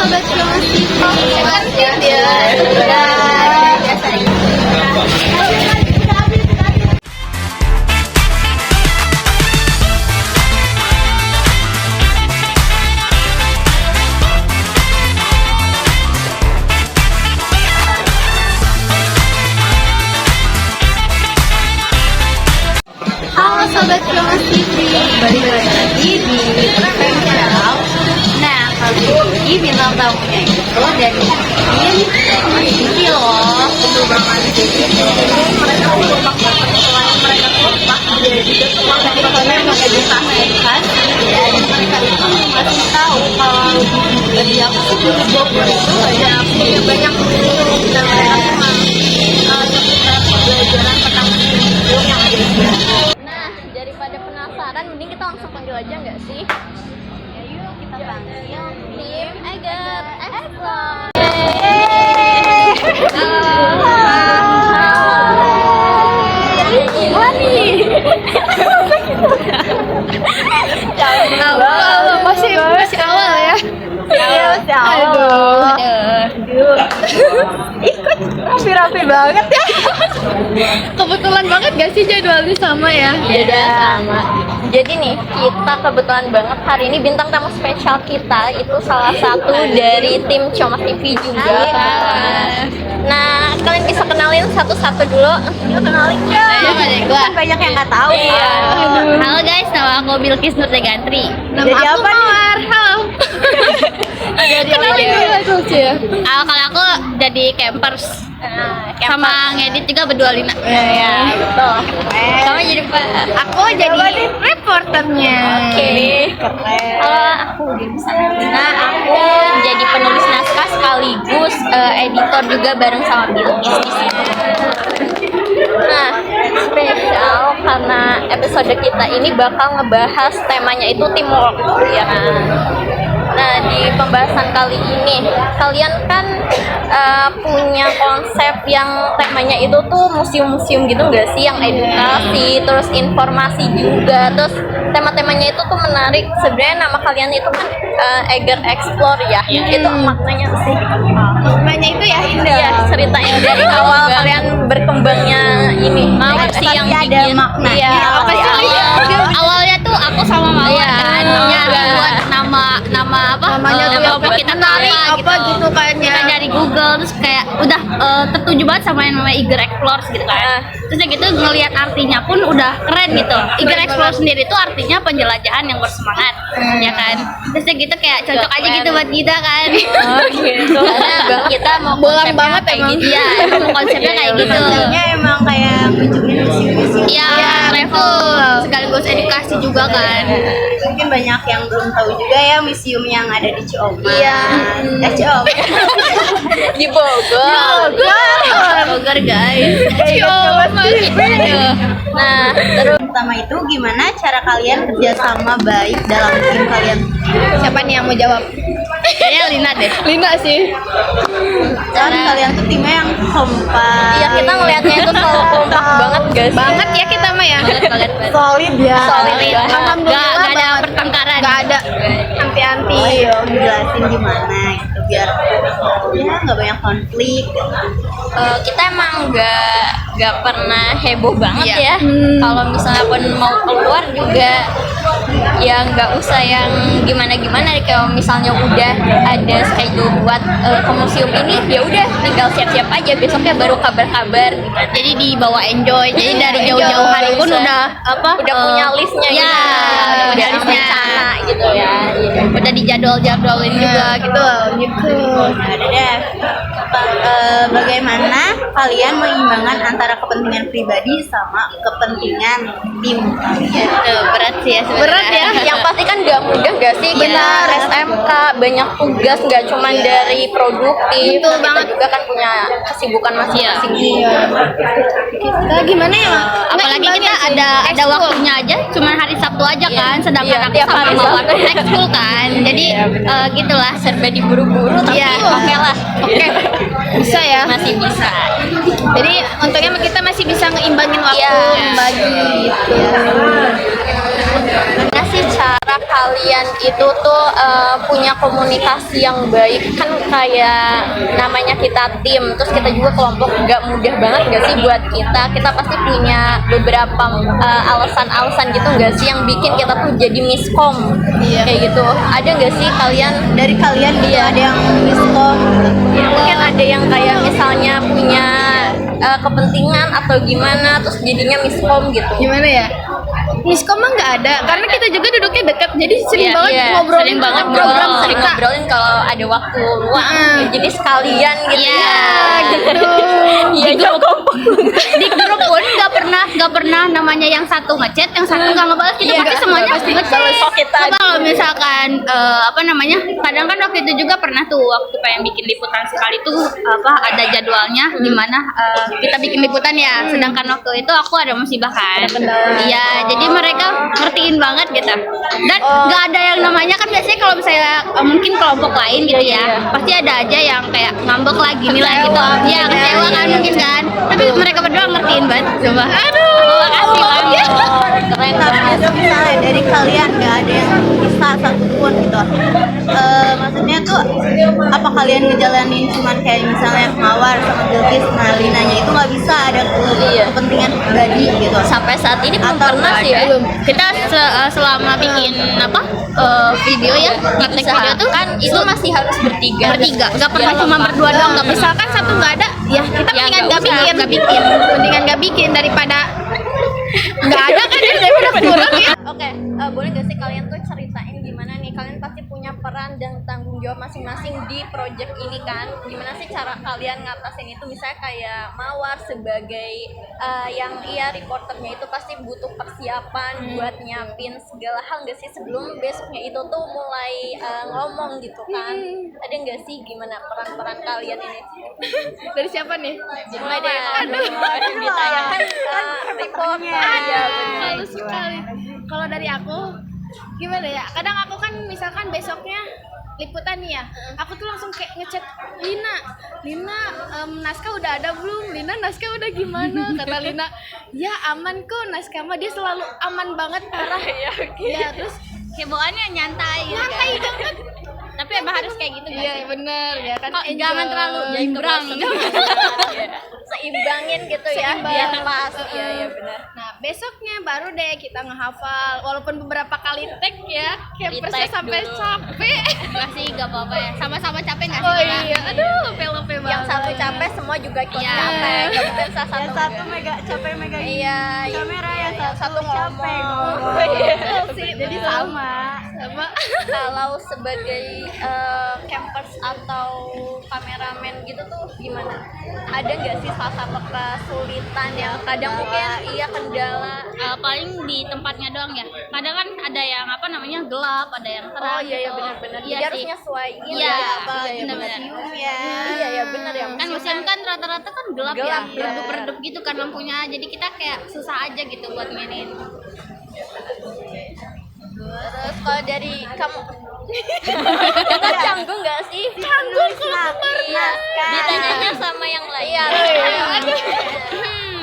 sobat Komasi ya. Halo sobat Komasi, balik lagi di Channel. Nah, kali ini bintang tamunya itu dari Komasi loh. Betul banget. Mereka kompak banget, selain mereka kompak, dia juga kompak dari konten yang edukasi edukasi. Dan mereka itu masih tahu kalau di aku sih di Bogor itu ada punya banyak guru dan mereka memang pelajaran pertama itu yang ada di sini. Daripada penasaran, mending kita langsung panggil aja nggak sih? Ya yuk kita panggil Tim Eger Explore. Masih awal ya. Aduh. Ikut rapi-rapi banget ya. Kebetulan banget gak sih jadwalnya sama ya? Beda sama. Jadi nih, kita kebetulan banget hari ini bintang tamu spesial kita itu salah satu dari tim Comos TV juga. Nah, kalian bisa kenalin satu-satu dulu. Yuk kenalin dong. Kan banyak yang nggak tahu. Iya. Halo guys, nama aku Bilkis Nurtegantri. Nama aku Mawar. Halo. Kenalin dulu ya. Kalau aku jadi campers sama ngedit juga berdua Lina. Iya, betul. Sama jadi Aku jadi reporternya. Oke. Halo, aku Nah, aku jadi penulis naskah sekaligus editor juga bareng sama Bilkis di sini. Nah, spesial karena episode kita ini bakal ngebahas temanya itu teamwork, ya kan? Nah, di pembahasan kali ini kalian kan punya konsep yang temanya itu tuh museum-museum gitu nggak sih, yang edukasi, terus informasi juga, terus tema-temanya itu tuh menarik. Sebenarnya nama kalian itu kan Eger Explore ya, itu maknanya sih. Namanya itu ya Indah. Iya, ceritain dari awal kalian berkembangnya ini. Mawar sih yang ada bikin. maknanya. Iya, Apa sih? Awalnya tuh aku sama Mawar Iya, nyari iya. buat nama apa? Namanya tuh nama apa? kita Menarik apa gitu kan ya. Kita dari Google terus kayak udah tertuju banget sama yang namanya Eger Explore gitu kan. Terus ya gitu ngelihat artinya pun udah keren gitu. Eger Explore sendiri itu artinya penjelajahan yang bersemangat, ya kan. Terus ya gitu kayak cocok aja gitu buat kita kan. Oh gitu. Karena kita mau Bolang konsepnya banget kayak emang. gitu. Iya, emang konsepnya kayak gitu. Konsepnya emang kayak kunjungin museum-museum. Iya, travel sekaligus edukasi juga kan. Mungkin banyak yang belum tahu juga ya museum yang ada di Cioma. Iya. Cioma. Di Bogor. Bogor guys. Nah, terus Pertama itu gimana cara kalian kerjasama baik dalam tim kalian? Siapa nih yang mau jawab? Kayaknya Lina deh. Lina sih. Kan kalian tuh timnya yang kompak. iya kita ngelihatnya itu selalu kompak banget guys. Banget ya kita mah ya. Banget. Solid ya. Solid ya. Alhamdulillah Gak ada banget. pertengkaran. Gak ada anti-anti. Ayo jelasin gimana gitu biar ya nggak banyak konflik. Kita emang nggak pernah heboh banget Iya. ya. Kalau misalnya pun mau keluar juga ya nggak usah yang gimana-gimana. Kalau misalnya udah ada schedule buat ke museum ini, ya udah tinggal siap-siap aja, besoknya baru kabar-kabar. Jadi dibawa enjoy. Jadi dari Enjoy. jauh-jauh hari pun Bisa. udah Udah punya listnya ya, gitu. udah Ada listnya. rencana gitu ya. Iya. Udah dijadwal-jadwalin juga gitu. Gitu. Nah, udah deh. Bagaimana kalian mengimbangkan antara kepentingan pribadi sama kepentingan tim kalian? Berat sih ya sebenarnya. Berat ya? Yang pasti kan nggak mudah gak sih kita Benar. SMK, banyak tugas, nggak cuma dari produktif, Betul kita banget. juga kan punya kesibukan masing-masing. Kita gimana ya? Apalagi kita ada waktunya aja, cuma hari Sabtu aja kan, sedangkan Iya, aku tiap sama hari Mawar Sabtu. ekskul kan. Jadi gitulah Serba diburu-buru tapi Iya. oke lah. Oke, bisa ya. Masih bisa. Jadi untungnya kita masih bisa ngeimbangin waktu, Iya. membagi gitu. Gimana sih cara kalian itu tuh punya komunikasi yang baik? Kan kayak namanya kita tim, terus kita juga kelompok, nggak mudah banget nggak sih buat kita pasti punya beberapa alasan-alasan gitu nggak sih yang bikin kita tuh jadi miskom kayak gitu. Ada nggak sih dari kalian gitu ada yang miskom? Ya, mungkin ada yang kayak misalnya punya kepentingan atau gimana terus jadinya miskom gitu. Gimana ya? Miskom mah nggak ada, karena kita juga duduknya dekat, jadi sering banget ngobrolin, sering banget sering ngobrolin kalau ada waktu luang. Jadi sekalian gitu gitu. Iya, di grup pun nggak pernah namanya yang satu ngechat, yang satu nggak ngebalas. Kita pasti semuanya ngechat. Coba kalau misalkan kadang kan waktu itu juga pernah tuh waktu pengen bikin liputan sekali tuh ada jadwalnya gimana kita bikin liputan ya, sedangkan waktu itu aku ada musibah kan. Iya, jadi mereka ngertiin banget gitu. Dan nggak ada yang namanya kan biasanya kalau misalnya mungkin kelompok lain gitu ya, pasti ada aja yang kayak ngambek lah gini lah gitu. Ya kecewa kan mungkin kan. Tapi mereka berdua ngertiin banget. Coba. Aduh, makasih banget. Keren banget. Misalnya dari kalian nggak ada yang bisa satupun gitu. Maksudnya tuh apa kalian ngejalanin cuman kayak misalnya Mawar sama Bilkis, nah Linanya itu nggak bisa ada kepentingan pribadi gitu. Sampai saat ini belum pernah sih ya. Kita selama bikin video ya, ngetek video tuh kan itu masih harus bertiga, nggak pernah cuma berdua doang. Nggak misalkan satu nggak ada, ya kita mendingan nggak bikin daripada nggak ada kan daripada kurang ya. Oke, boleh gak sih kalian tuh ceritain gimana nih, kalian pasti punya peran dan tanggung jawab masing-masing di project ini kan. Gimana sih cara kalian ngatasin itu? Misalnya kayak Mawar sebagai yang reporternya itu pasti butuh persiapan buat nyiapin segala hal gak sih sebelum besoknya itu tuh mulai ngomong gitu kan. Ada gak sih gimana peran-peran kalian ini? Dari siapa nih? Mulai dari ditayangkan reporter. Iya, halus sekali. Kalau dari aku gimana ya? Kadang aku kan misalkan besoknya liputan nih ya, aku tuh langsung kayak ngechat Lina, naskah udah ada belum? Lina, naskah udah gimana? Kata Lina, ya aman kok, naskah mah dia selalu aman banget, parah. Ya terus Hebohannya nyantai banget. tapi emang harus kayak gitu. Iya bener ya kan. Jangan terlalu jembrang. Seimbangin gitu ya, biar pas. Iya benar. Nah besoknya baru deh kita ngehafal, walaupun beberapa kali take ya, campersnya sampai capek. Masih gak apa-apa ya, sama-sama capek nggak sih? Oh iya, aduh lepe banget. Yang satu capek semua juga ikut capek. Yang satu capek megang kamera, yang satu ngomong. Jadi sama. Kalau sebagai campers atau kameramen gitu tuh gimana? Ada nggak sih salah satu kesulitan yang kadang mungkin kendala? Paling di tempatnya doang ya. Kadang kan ada yang gelap, ada yang terang. Oh iya benar-benar. Iya harus nyesuaiin Iya, benar-benar. Iya benar ya. Kan musim kan rata-rata kan gelap ya, redup-redup gitu kan lampunya. Jadi kita kayak susah aja gitu buat mainin. Terus kalau dari kamu kita canggung nggak sih? Canggung Iya. Ditanyanya sama yang lain.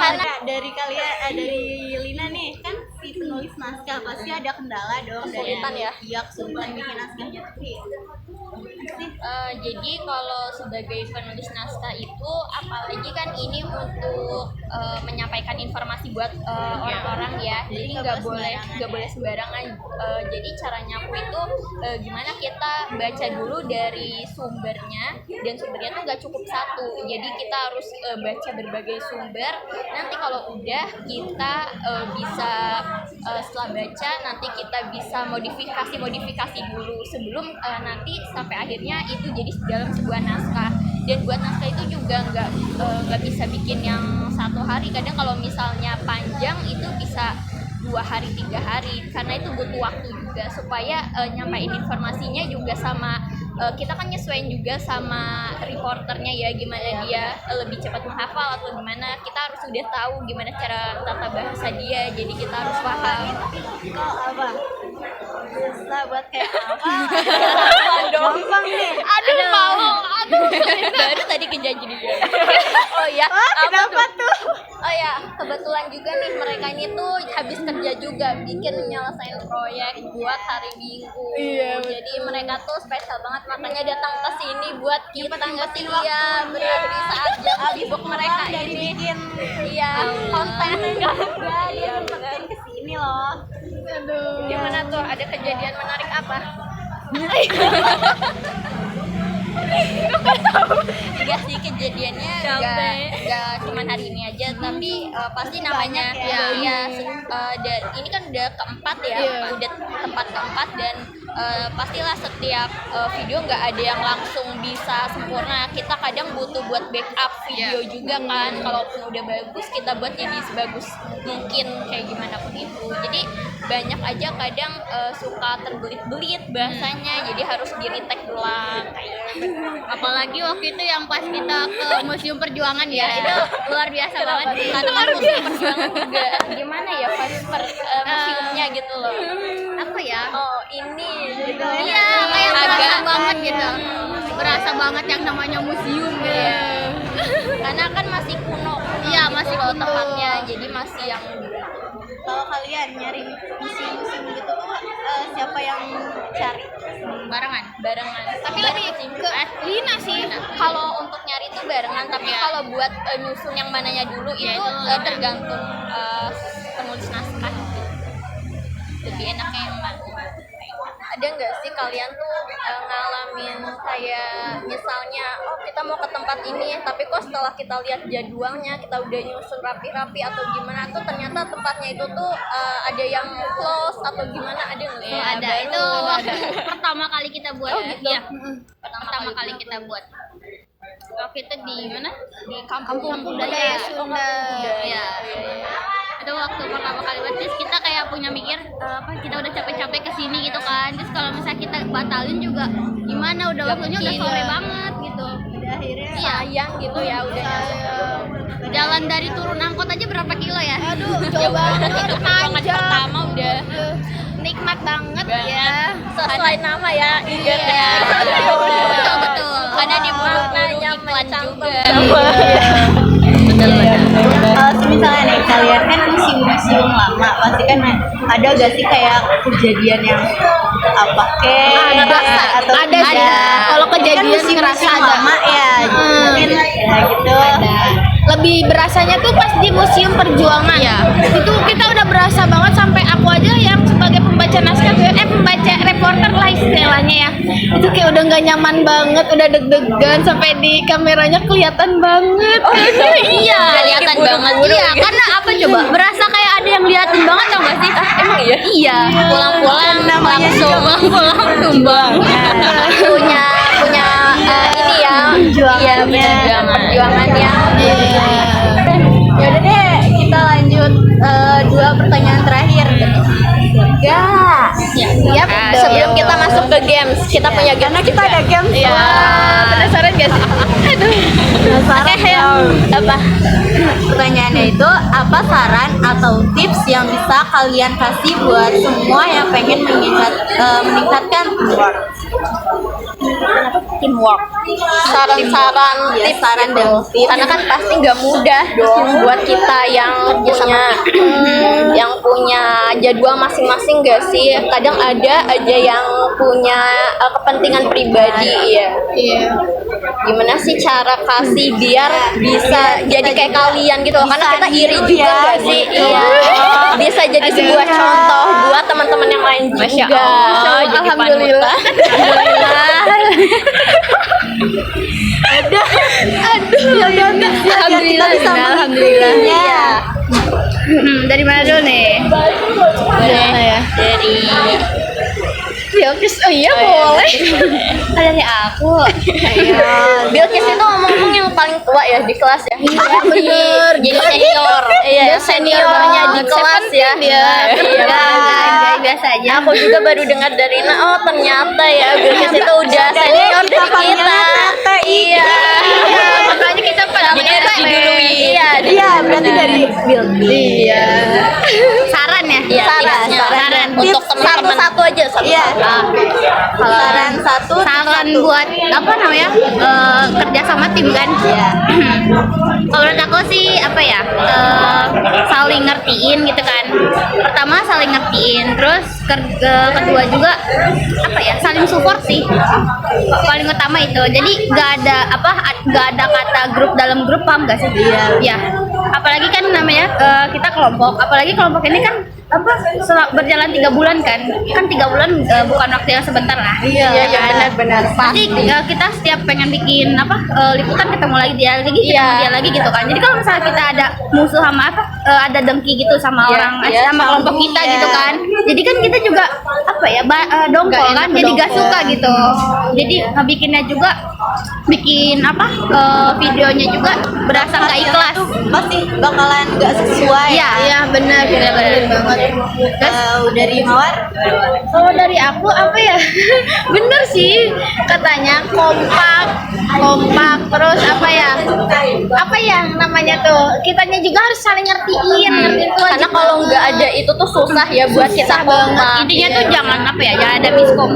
Karena dari kalian, dari Lina nih kan si penulis naskah pasti ada kendala dong. Kesulitan ya? Iya, kesulitan bikin naskahnya tuh. Jadi kalau sebagai penulis naskah itu apalagi kan ini untuk menyampaikan informasi buat orang-orang ya, jadi nggak boleh sembarangan. Jadi caranya aku itu gimana kita baca dulu dari sumbernya, dan sumbernya tuh nggak cukup satu, jadi kita harus baca berbagai sumber. Nanti kalau udah kita bisa setelah baca nanti kita bisa modifikasi dulu sebelum nanti sampai akhirnya itu jadi dalam sebuah naskah. Dan buat naskah itu juga nggak bisa bikin yang satu hari. Kadang kalau misalnya panjang itu bisa 2 hari 3 hari, karena itu butuh waktu juga supaya nyampain informasinya juga sama kita kan nyesuaiin juga sama reporternya ya, gimana dia lebih cepat menghafal atau gimana. Kita harus udah tahu gimana cara tata bahasa dia, jadi kita harus paham. Kok apa? Bisa buat kayak apa? Gampang nih. Aduh baru tadi kejadian dia. Oh ya, Kenapa tuh? Oh ya, kebetulan juga nih mereka ini tuh habis kerja juga bikin nyelesain proyek buat hari Minggu. Iya, Jadi mereka tuh spesial banget, makanya datang ke sini buat kita ngasih dia benar di saat jam sibuk mereka ini. Iya, konten enggak dia sempetin ke sini loh. Aduh. Gimana tuh? Ada kejadian menarik apa? Enggak sih, kejadiannya enggak cuma hari ini aja, tapi pasti namanya ini kan udah keempat ya, udah tempat keempat dan pastilah setiap video nggak ada yang langsung bisa sempurna. Kita kadang butuh buat backup video juga kan, kalaupun udah bagus kita buat jadi sebagus mungkin kayak gimana pun itu. Jadi banyak aja kadang suka terbelit-belit bahasanya, jadi harus di retake ulang kayak Apalagi waktu itu yang pas kita ke Museum Perjuangan ya, itu luar biasa banget sih. karena museum perjuangan juga gimana ya museumnya gitu loh. Apa ya? Oh ini gitu Iya, kayak berasa agak banget gitu. Berasa banget yang namanya museum gitu. karena kan masih kuno. Iya, masih loh kuno. tempatnya, jadi masih yang Kalau kalian nyari museum-museum gitu tuh siapa yang cari? Barengan. barengan. Tapi lebih ke Lina sih. Kalau untuk nyari itu barengan, tapi kalau buat nyusun yang mananya dulu Ya, itu itu tergantung penulis naskah gitu. Lebih enaknya yang mana? Ada nggak sih kalian tuh ngalamin kayak misalnya kita mau ke tempat ini tapi kok setelah kita lihat jadwalnya kita udah nyusun rapi-rapi atau gimana tuh ternyata tempatnya itu tuh ada yang close atau gimana, ada nggak sih? Ada itu waktu pertama kali kita buat. gitu. Iya. Pertama kali kita buat. Waktu itu di mana? Di kampung budaya Sunda. Iya. Itu waktu pertama kali buat, terus kita kayak punya mikir kita udah capek-capek kesini gitu kan, terus kalau misalnya kita batalin juga gimana, udah waktunya udah sore banget gitu. Akhirnya Sayang gitu ya udah Jalan dari turun angkot aja berapa kilo ya? aduh ya coba itu perjuangan pertama udah Nikmat banget banget. ya. Sesuai nama ya, ingat ya. Betul. Karena di maknanya iklan juga. Kalau misalnya nih kalian kan museum-museum lama pasti kan ada gak sih kayak kejadian yang apa atau ada sih. Kalau kejadian ngerasa ada. lama ya mungkin ya gitu Lebih berasanya tuh pas di Museum Perjuangan. Itu kita udah berasa banget, sampai aku aja yang sebagai pembaca naskah pembaca reporter lah istilahnya ya, itu kayak udah nggak nyaman banget, udah deg-degan sampai di kameranya kelihatan banget. Iya, kelihatan banget. Iya, karena apa coba? Berasa kayak ada yang liatin banget, tau gak sih? Emang iya? Iya, Pulang-pulang langsung tumbang. punya ini ya. Iya, benar perjuangannya. Ya udah deh, kita lanjut dua pertanyaan terakhir. Siap. Sebelum kita masuk ke games, kita punya games. Karena kita ada games. Iya. Penasaran gak sih? Oke, apa? pertanyaannya itu apa saran atau tips yang bisa kalian kasih buat semua yang pengen meningkatkan Teamwork. Saran-saran, tips saran gitu. dan tips. Karena kan pasti nggak mudah dong buat kita yang punya jadwal masing-masing gak sih? Kadang ada aja yang punya kepentingan pribadi ya. Iya. Gimana sih cara kasih biar bisa jadi kayak kalian gitu? Karena kita iri juga gak sih? Iya. Bisa jadi sebuah contoh buat teman-teman yang lain juga. Masya Allah, jadi Alhamdulillah. Alhamdulillah. Iya. Dari mana dulu nih? Dari Bilkis. Oh iya, boleh. Dari aku. Bilkis itu ngomong-ngomong yang paling tua ya di kelas ya. Bener. Jadi senior. Iya, seniornya di kelas ya. Iya. Biasa aja. Aku juga baru dengar dari oh ternyata ya Bilkis itu udah senior dari kita. Iya. Makanya kita pada didului. Iya berarti dari Iya. Saran ya? Iya, saran untuk teman-teman satu aja satu. Iya. Saran satu Saran buat apa namanya? Kerja sama tim kan? Iya. Kalau menurut aku sih apa ya, saling ngertiin gitu kan. Pertama saling ngertiin, terus kedua juga apa ya, saling support sih. Paling utama itu. Jadi nggak ada kata grup dalam grup, paham gak sih? Iya. Ya. Apalagi kan namanya kita kelompok. Apalagi kelompok ini kan berjalan 3 bulan kan 3 bulan bukan waktu yang sebentar lah. Iya, benar-benar. Nanti kita setiap pengen bikin liputan ketemu lagi dia lagi ketemu dia lagi gitu kan. Jadi kalau misalnya kita ada musuh sama ada dengki gitu sama orang sama kelompok kita gitu kan, jadi kan kita juga dongkol kan, jadi gak suka gitu. Jadi bikinnya juga videonya juga berasa nggak ikhlas. Pasti bakalan nggak sesuai. Iya benar banget. Dari Mawar? Kalau dari aku apa ya? Bener sih katanya kompak terus apa ya namanya tuh, kitanya juga harus saling ngertiin Karena kalau nggak ada itu tuh susah ya buat kita kompak. Intinya tuh jangan jangan ada miskom.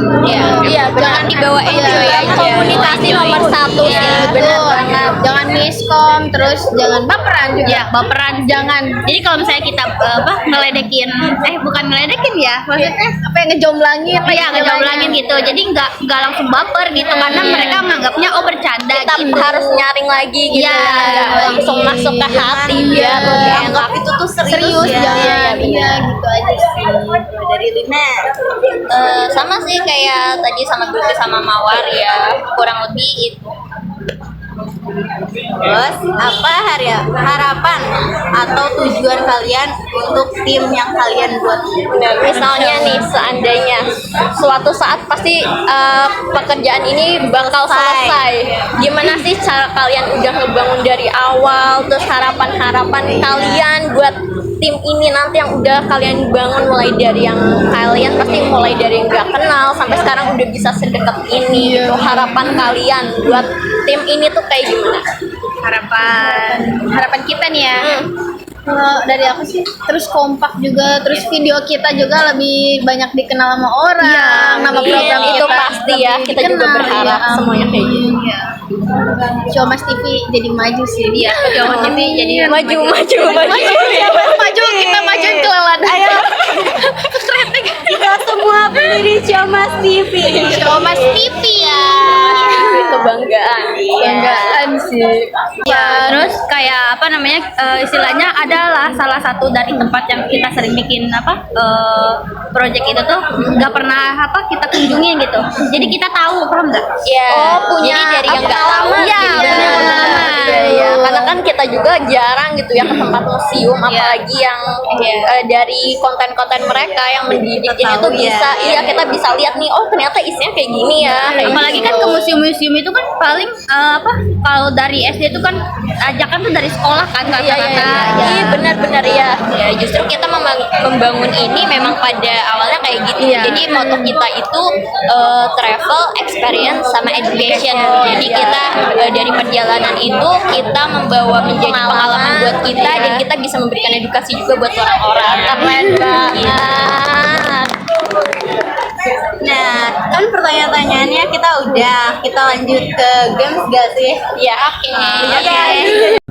Iya, jangan dibawa enjoy aja. Komunikasi nomor 1 sih, benar banget. Jangan miskom, terus jangan baperan juga. Baperan jangan. Jadi kalau misalnya kita ngeledekin, bukan ngeledekin ya, maksudnya ngejomblangin, ngejomblangin gitu. Jadi nggak langsung baper gitu, karena mereka menganggapnya bercanda. Kita gitu. harus nyaring lagi gitu. Nggak langsung masuk ke hati biar lebih enak. Itu tuh serius ya. jangan. Iya, Gitu aja sih. Dari Lina. Sama sih kayak tadi sama Gusti sama Mawar ya, kurang lebih itu. Terus apa harapan atau tujuan kalian untuk tim yang kalian buat? Nah, misalnya nih, seandainya suatu saat pasti pekerjaan ini bakal selesai. Gimana sih cara kalian udah ngebangun dari awal, terus harapan-harapan kalian buat tim ini nanti yang udah kalian bangun, mulai dari yang kalian pasti mulai dari yang nggak kenal sampai sekarang udah bisa sedekat ini gitu. Harapan kalian buat tim ini tuh kayak gimana? Harapan kita nih ya. Kalau dari aku sih terus kompak juga, terus video kita juga lebih banyak dikenal sama orang, nama program itu kita pasti ya, lebih kita juga dikenal, berharap semuanya kayak gitu. Show Mas TV jadi maju sih dia. Show Mas TV jadi Maju. maju, kita majuin kelelahan. Ayo. Kita semua beli di Mas TV. Show Mas TV ya. Kebanggaan Sih. Ya, terus kayak istilahnya adalah salah satu dari tempat yang kita sering bikin project itu tuh nggak pernah kita kunjungin gitu. Jadi kita tahu, paham nggak? ya. Jadi dari yang nggak tahu Iya, gitu. pengalaman. Iya, karena kan kita juga jarang gitu ya ke tempat museum, apalagi yang dari konten-konten mereka yang mendidiknya itu bisa kita bisa lihat nih, oh ternyata isinya kayak gini ya. Apalagi kan ke museum-museum itu kan paling kalau dari SD itu kan ajakan tuh dari sekolah kan rata-rata. Iya, benar-benar ya. Ya, justru kita membangun ini memang pada awalnya kayak gitu. Jadi moto kita itu travel, experience, sama education. Jadi kita dari perjalanan itu kita membawa menjadi pengalaman buat kita dan kita bisa memberikan edukasi juga buat orang-orang. Keren banget. Nah, kan pertanyaan-pertanyaannya kita lanjut ke games gak sih? Ya, oke.